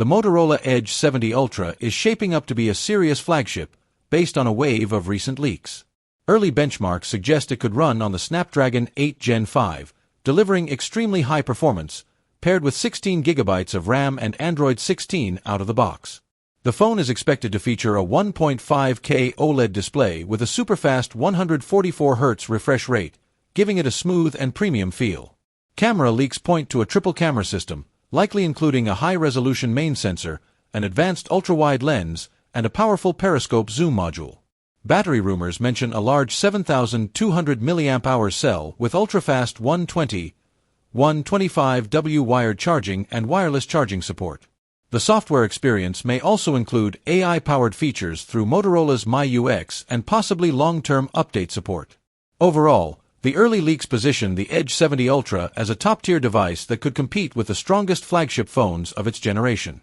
The Motorola Edge 70 Ultra is shaping up to be a serious flagship, based on a wave of recent leaks. Early benchmarks suggest it could run on the Snapdragon 8 Gen 5, delivering extremely high performance, paired with 16 GB of RAM and Android 16 out of the box. The phone is expected to feature a 1.5K OLED display with a super-fast 144Hz refresh rate, giving it a smooth and premium feel. Camera leaks point to a triple camera system, likely including a high-resolution main sensor, an advanced ultra-wide lens, and a powerful periscope zoom module. Battery rumors mention a large 7,200 mAh cell with ultra-fast 125W wired charging and wireless charging support. The software experience may also include AI-powered features through Motorola's MyUX and possibly long-term update support. Overall, the early leaks position the Edge 70 Ultra as a top-tier device that could compete with the strongest flagship phones of its generation.